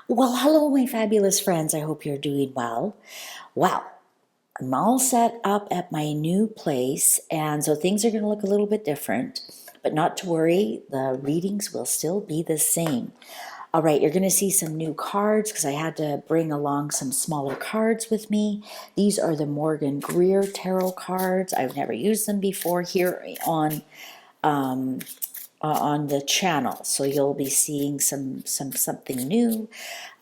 Well, hello, my fabulous friends. I hope you're doing well. Well, I'm all set up at my new place, and so things are going to look a little bit different, but not to worry, the readings will still be the same. All right, you're going to see some new cards because I had to bring along some smaller cards with me. These are the Morgan Greer Tarot cards. I've never used them before here on the channel, so you'll be seeing something new.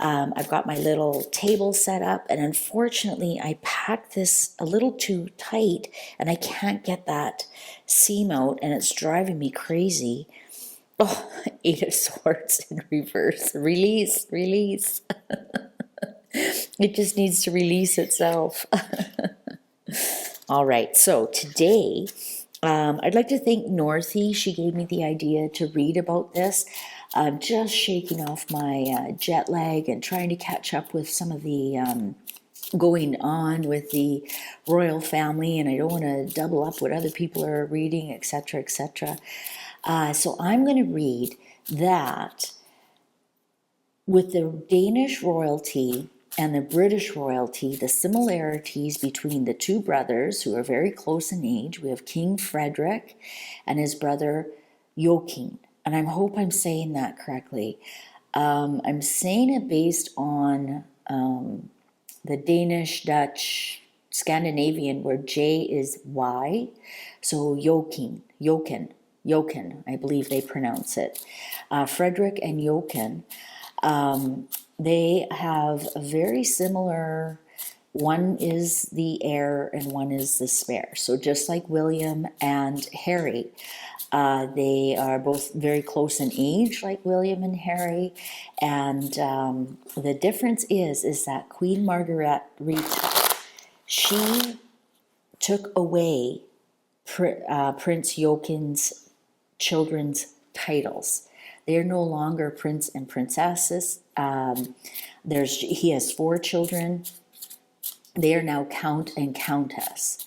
I've got my little table set up, and unfortunately I packed this a little too tight and I can't get that seam out, and it's driving me crazy. Oh, Eight of Swords in reverse. Release, release. It just needs to release itself. All right, so today I'd like to thank Northy. She gave me the idea to read about this. I'm just shaking off my jet lag and trying to catch up with some of the going on with the royal family, and I don't want to double up what other people are reading, etc., etc. So I'm going to read that with the Danish royalty and the British royalty, the similarities between the two brothers who are very close in age. We have King Frederick and his brother Joachim, and I hope I'm saying that correctly. I'm saying it based on the Danish, Dutch, Scandinavian, where J is Y. So Joachim, I believe they pronounce it. Frederick and Joachim, they have a very similar, one is the heir and one is the spare. So just like William and Harry, they are both very close in age, like William and Harry. And the difference is that Queen Margaret, she took away Prince Joachim's children's titles. They are no longer prince and princesses. He has 4 children. They are now count and countess.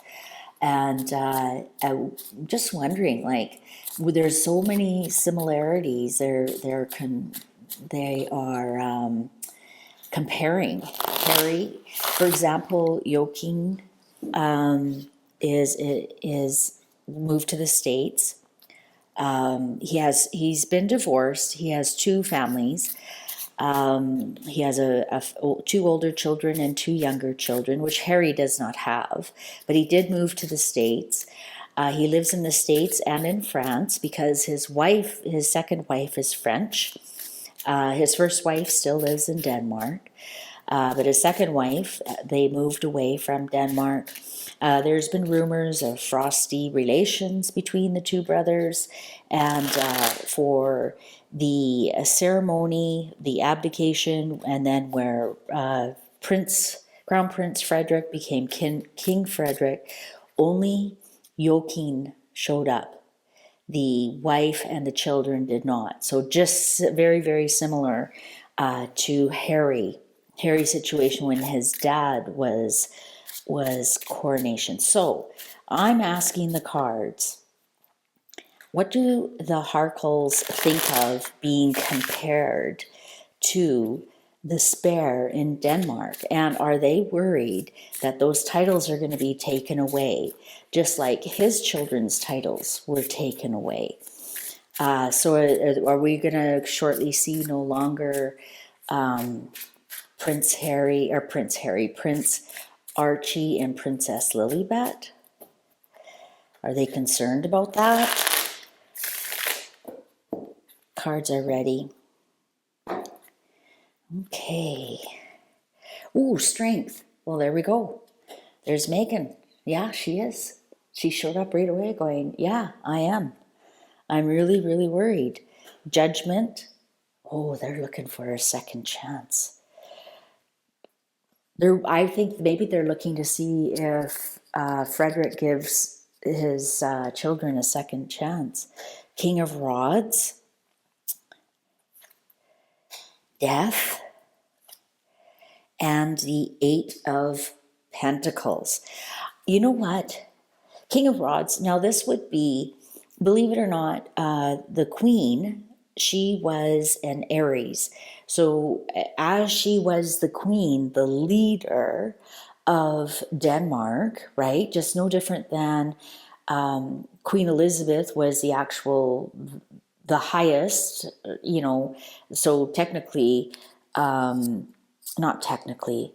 And I'm just wondering, like, there's so many similarities. They are comparing. Harry, for example, Joachim is moved to the States. He's been divorced. He has 2 families. He has 2 older children and 2 younger children, which Harry does not have. But he did move to the States. He lives in the States and in France because his second wife is French. His first wife still lives in Denmark. But his second wife, they moved away from Denmark. There's been rumors of frosty relations between the 2 brothers, and for the ceremony, the abdication, and then where Crown Prince Frederick became King Frederick, only Joachim showed up. The wife and the children did not. So just very, very similar to Harry's situation when his dad was coronation. So I'm asking the cards, what do the Harkles think of being compared to the spare in Denmark? And are they worried that those titles are going to be taken away, just like his children's titles were taken away? So are we going to shortly see no longer Prince Archie and Princess Lilibet? Are they concerned about that? Cards are ready. Okay. Ooh, strength. Well, there we go. There's Megan. Yeah, she is. She showed up right away going, yeah, I am. I'm really, really worried. Judgment. Oh, they're looking for a second chance. I think maybe they're looking to see if Frederick gives his children a second chance. King of Rods. Death. And the 8 of Pentacles. You know what? King of Rods. Now this would be, believe it or not, the Queen. she was an Aries. So as she was the queen, the leader of Denmark, right? Just no different than Queen Elizabeth was the highest, so technically, not technically,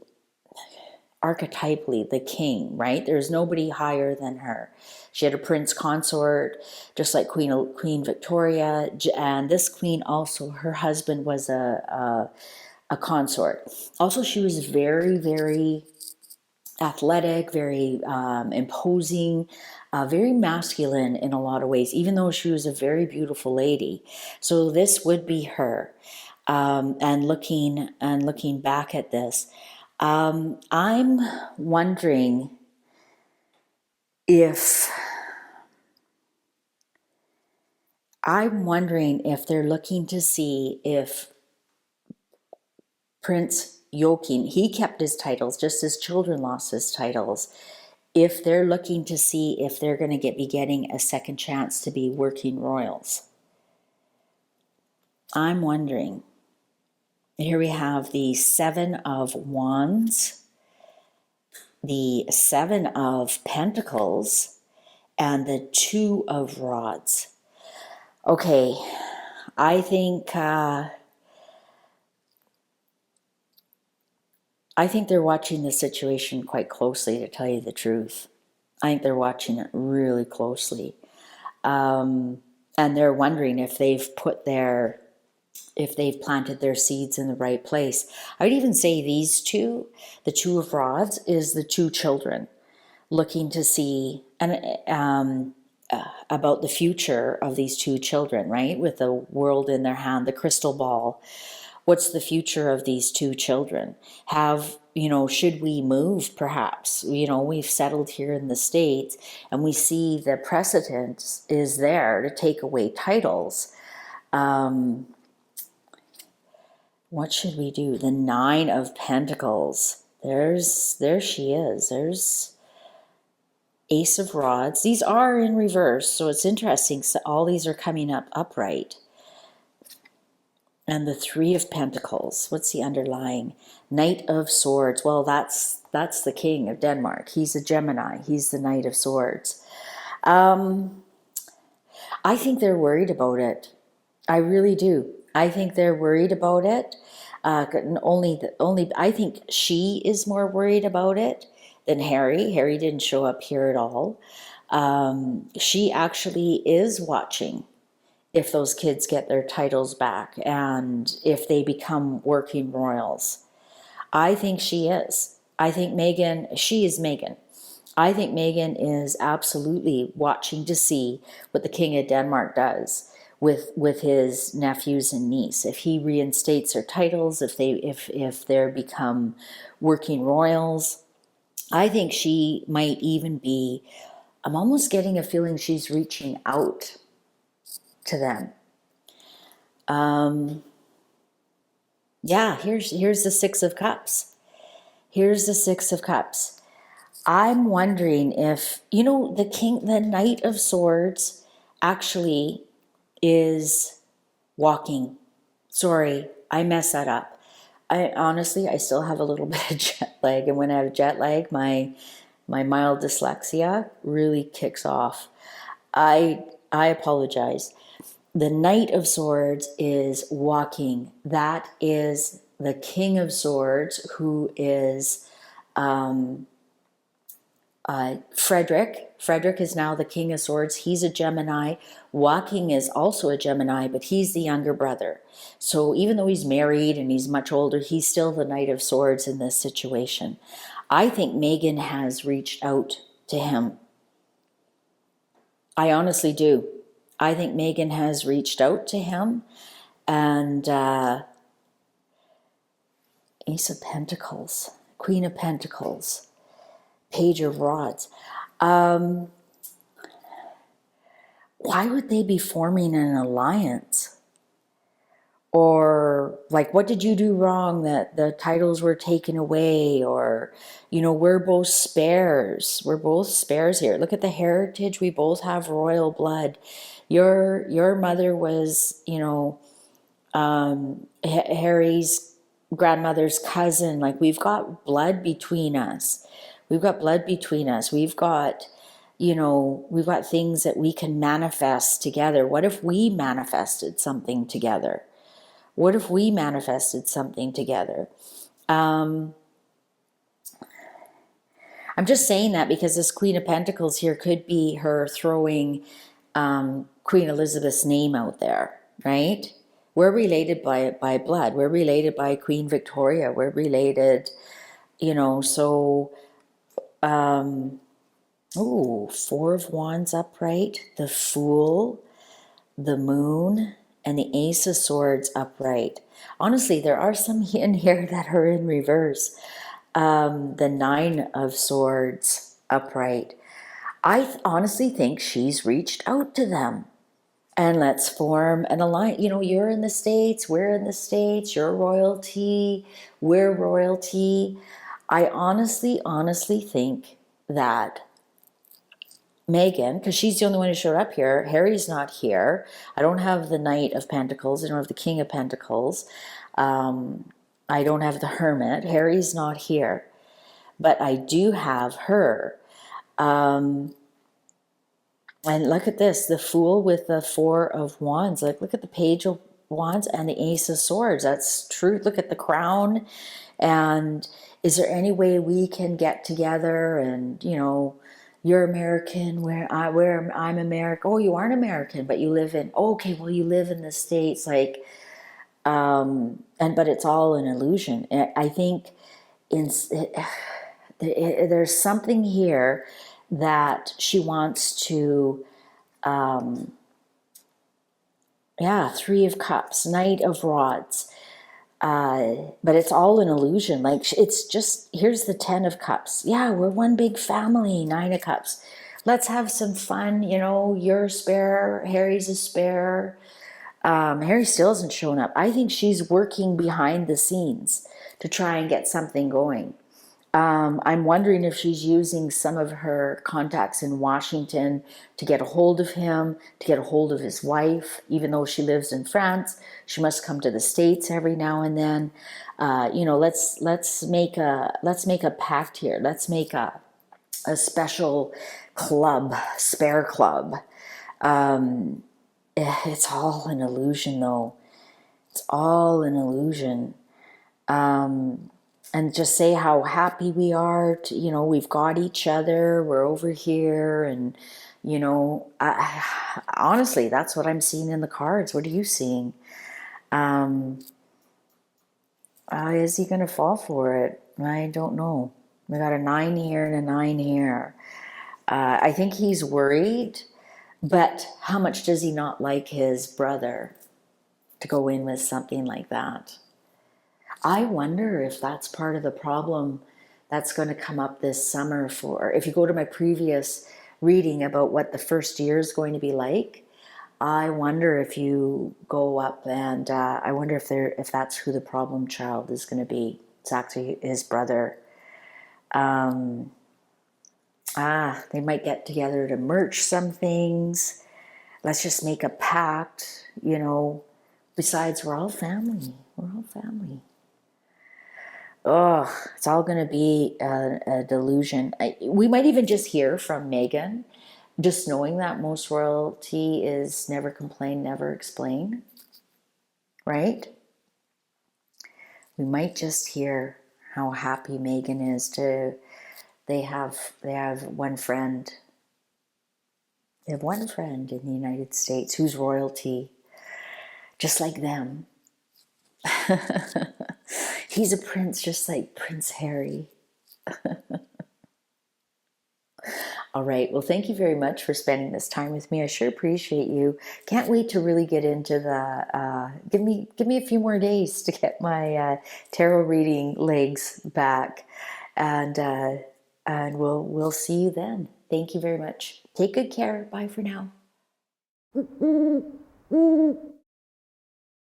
archetypally the king, right? There's nobody higher than her. She had a prince consort, just like Queen Victoria, and this queen also, her husband was a consort. Also, she was very, very athletic, very imposing, very masculine in a lot of ways, even though she was a very beautiful lady. So this would be her. And looking back at this, I'm wondering if they're looking to see if Prince Joachim, he kept his titles, just his children lost his titles. If they're looking to see if they're going to be getting a second chance to be working royals. I'm wondering. Here we have the Seven of Wands, the Seven of Pentacles, and the Two of Rods. Okay, I think they're watching the situation quite closely, to tell you the truth. I think they're watching it really closely. And they're wondering if they've planted their seeds in the right place. I would even say these two, the Two of Rods, is the two children looking to see about the future of these two children, right? With the world in their hand, the crystal ball. What's the future of these two children? Should we move perhaps? We've settled here in the States and we see the precedent is there to take away titles. What should we do? The Nine of Pentacles. There she is. There's Ace of Rods. These are in reverse, so it's interesting. So all these are coming up upright. And the Three of Pentacles. What's the underlying? Knight of Swords. Well, that's the king of Denmark. He's a Gemini. He's the Knight of Swords. I think they're worried about it. I really do. I think they're worried about it. I think she is more worried about it than Harry. Harry didn't show up here at all. She actually is watching if those kids get their titles back and if they become working royals. I think she is. I think she is Meghan. I think Meghan is absolutely watching to see what the King of Denmark does with his nephews and niece. If he reinstates their titles, if they're become working royals. I think she might even be, I'm almost getting a feeling she's reaching out to them. Yeah, here's the Six of Cups. Here's the Six of Cups. I'm wondering if, the Knight of Swords actually is walking. Sorry, I messed that up. I still have a little bit of jet lag, and when I have jet lag, my mild dyslexia really kicks off. I apologize. The Knight of Swords is walking. That is the King of Swords, who is Frederick. Frederick is now the King of Swords. He's a Gemini. Joachim is also a Gemini, but he's the younger brother. So even though he's married and he's much older, he's still the Knight of Swords in this situation. I think Meghan has reached out to him. I honestly do. I think Meghan has reached out to him. And Ace of Pentacles, Queen of Pentacles, Page of Rods. Why would they be forming an alliance? Or what did you do wrong that the titles were taken away? Or, we're both spares. We're both spares here. Look at the heritage. We both have royal blood. Your mother was, Harry's grandmother's cousin. Like, we've got blood between us. We've got blood between us. We've got, we've got things that we can manifest together. What if we manifested something together? What if we manifested something together? I'm just saying that because this Queen of Pentacles here could be her throwing Queen Elizabeth's name out there, right? We're related by blood. We're related by Queen Victoria. We're related, so, Four of Wands upright, the Fool, the Moon, and the Ace of Swords upright. Honestly, there are some in here that are in reverse. The Nine of Swords upright. I honestly think she's reached out to them. And let's form an alliance. You're in the States, we're in the States, you're royalty, we're royalty. I honestly think that Meghan, because she's the only one who showed up here, Harry's not here. I don't have the Knight of Pentacles, I don't have the King of Pentacles. I don't have the Hermit. Harry's not here. But I do have her. And look at this, the Fool with the Four of Wands. Like, look at the Page of Wands and the Ace of Swords. That's true. Look at the crown. And is there any way we can get together and, you're American, where I'm American. Oh, you aren't American, but you live in, okay, well, you live in the States. Like, but it's all an illusion. I think there's something here that she wants to, Three of Cups, Knight of Rods, but it's all an illusion. Like, it's just, here's the Ten of Cups. Yeah, we're one big family. Nine of Cups. Let's have some fun. You're a spare, Harry's a spare. Harry still hasn't shown up. I think she's working behind the scenes to try and get something going. I'm wondering if she's using some of her contacts in Washington to get a hold of him, to get a hold of his wife. Even though she lives in France, she must come to the States every now and then. Let's make a pact here. Let's make a special club, spare club. It's all an illusion, though. It's all an illusion. And just say how happy we are to, we've got each other, we're over here, and honestly, that's what I'm seeing in the cards. What are you seeing? Is he going to fall for it? I don't know. We got a 9 here and a 9 here. I think he's worried, but how much does he not like his brother to go in with something like that? I wonder if that's part of the problem that's going to come up this summer for, if you go to my previous reading about what the first year is going to be like, I wonder if you go up and I wonder if that's who the problem child is going to be. It's actually his brother. They might get together to merch some things. Let's just make a pact, Besides, we're all family. We're all family. Oh, it's all going to be a delusion. We might even just hear from Meghan, just knowing that most royalty is never complain, never explain, right? We might just hear how happy Meghan is they have one friend. They have one friend in the United States who's royalty, just like them. He's a prince just like Prince Harry. All right. Well, thank you very much for spending this time with me. I sure appreciate you. Can't wait to really get into the, give me a few more days to get my tarot reading legs back. And we'll see you then. Thank you very much. Take good care. Bye for now.